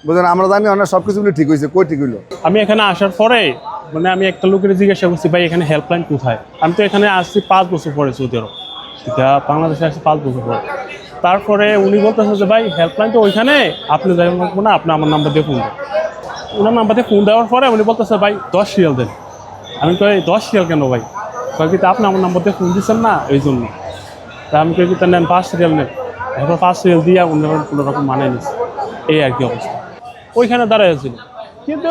বুঝলেন, আমরা জানি অনেক সব কিছু ঠিক হয়েছে, কই ঠিক হইলো? আমি এখানে আসার পরে মানে আমি একটা লোকের জিজ্ঞাসা করছি, ভাই এখানে হেল্পলাইন কোথায়? আমি তো এখানে আসছি 5 বছর পরে, সৌদি আরব এটা বাংলাদেশে আসছি 5 বছর পরে। তারপরে উনি বলতেছে যে ভাই হেল্পলাইন তো ওইখানে, আপনি যাই লাগবো না, আপনি আমার নাম্বার দিয়ে ফোন দেন। ওনার নাম্বার দিয়ে ফোন দেওয়ার পরে উনি বলতেছে ভাই 10 রিয়াল দেন। আমি কই 10 রিয়াল কেন ভাই? কয় কি আপনি আমার নাম্বার দিয়ে ফোন দিচ্ছেন না এই জন্য। তা আমি কই কি তা নেন 5 রিয়াল নেন। এখন 5 রিয়াল দিয়ে অন্য কোনো রকম মানে নিচ্ছে, এই আর কি অবস্থা। ওইখানে দাঁড়াইছিল কিন্তু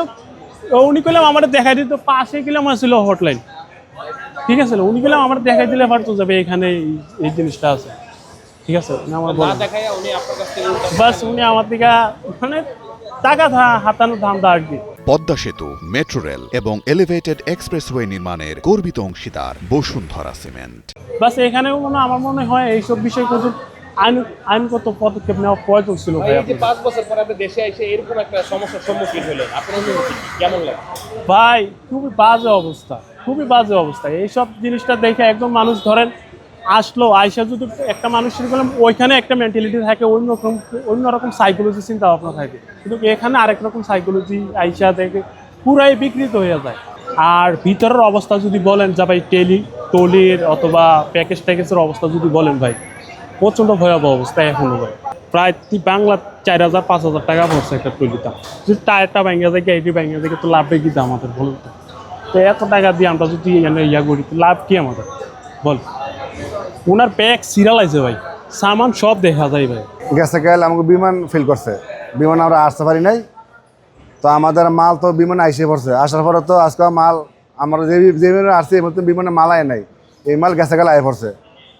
উনি কইলাম আমার দেখাই দিত, পাশে গেলাম ছিল হটলাইন, ঠিক আছে, উনি গেলাম আমার দেখাই দিলে পারতো যাবে এখানে এই জিনিসটা আছে, ঠিক আছে। আমার বাস উনি আমার দিকে মানে টাকা হাতানো ধান্দা আর কি। পদ্মা সেতু, মেট্রো রেল এবং এলিভেটেড এক্সপ্রেসওয়ে নির্মাণের গর্বিত অংশীদার বসুন্ধরা সিমেন্ট। বাস এখানেও আমার মনে হয় এইসব বিষয় প্রচুর আইনগত পদক্ষেপ নেওয়া প্রয়োজন ছিল। ভাই এই যে 5 বছর পর আপনি দেশে এসে এরকম একটা সমস্যার সম্মুখীন হলেন, আপনার অনুভূতি কেমন লাগে? ভাই খুবই বাজে অবস্থা, খুবই বাজে অবস্থা। এইসব জিনিসটা দেখে একদম মানুষ ধরেন আসলো, আইসা যদি একটা মানুষের গেলাম ওইখানে একটা মেন্টালিটি থাকে, অন্যরকম সাইকোলজি চিন্তা ভাবনা থাকে, কিন্তু এখানে আরেক রকম সাইকোলজি আইসা দেখে পুরাই বিকৃত হয়ে যায়। আর ভিতরের অবস্থা যদি বলেন যা ভাই টলির অথবা প্যাকেজের অবস্থা যদি বলেন ভাই, প্রচণ্ড ভয়াবহ অবস্থা এখনো ভাই। প্রায় বাংলা 4,000-5,000 টাকা পড়ছে একটা টলিটা। যদি টায়ারটা ভেঙে যায়, গাড়ি ভেঙে যায়, তো লাভে কি আমাদের বলুন তো? তো এত টাকা দিয়ে আমরা যদি ইয়া করি তো লাভ কি আমাদের বল? ওনার প্যাক সিরিয়াল আছে ভাই, সামান সব দেখা যায় ভাই। গেছে গেল আমাকে বিমান ফেল করছে, বিমান আমরা আসতে পারি নাই। তো আমাদের মাল তো বিমানে আইসে পড়ছে, আসার পরে তো আজকে মাল আমরা যে বিমানে আসছি এই মতো বিমানে মাল আয় নাই, এই মাল গেছে গেলে আয় পড়ছে।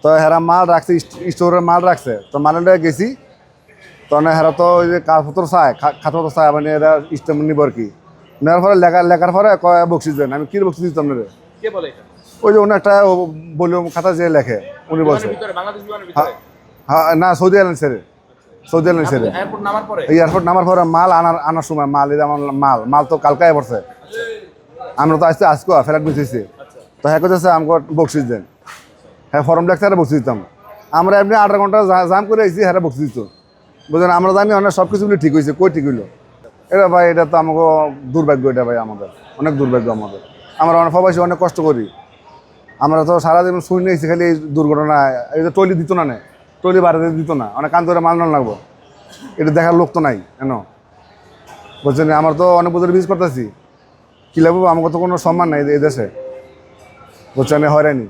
তো হেরা মাল রাখছে, স্টোরের মাল রাখছে, তো মালটা গেছি। তো হেরা তো ওই যে কাগজপত্র চায়, খাতাপত্র চায়, মানে এরা স্টেম নিব আর কি। নেওয়ার পরে লেখার পরে কয় বকশিস দেন। আমি কি বকশিস দিতাম না রে? কে বলে এটা? ওই যে উনি একটা ভলিউম খাতা যে লেখে উনি বলছে। বাংলাদেশ বিমানের ভিতরে? হ্যাঁ, না সৌদি আরব ছেড়ে, সৌদি আরব ছেড়ে এয়ারপোর্ট নামার পরে? এয়ারপোর্ট নামার পরে মাল আনার সময় মাল, এই যে আমার মাল তো কালকে পড়ছে। আমরা তো আসতে আজকে ফ্ল্যাট মিশিয়েছি। তো হ্যাঁ করতেছে আমাকে বকশিস দেন। হ্যাঁ ফর্ম লেখতে হ্যাঁ বকশিস দিতাম। আমরা এমনি 8 ঘন্টা জাম করে এসেছি, হ্যাঁ বকশিস দিত। বুঝলেন, আমরা জানি অনেক সব কিছু ঠিক হয়েছে, কই ঠিক হইলো? এটা ভাই, এটা তো আমাকে দুর্ভাগ্য, এটা ভাই আমাদের অনেক দুর্ভাগ্য। আমরা অনেক প্রবাসী অনেক কষ্ট করি। আমরা তো সারাদিন শুনে নিয়েছি খালি এই দুর্ঘটনা। এই যে টলি দিত না, টলি বাড়িতে দিত না, অনেক কান ধরে মাল লাগবো, এটা দেখার লোক তো নাই কেন? বলছেন আমার তো অনেক বছর বিজ করতেছি, কি লাগবো? আমাকে তো কোনো সম্মান নাই এই দেশে, বলছেন হয়রানি।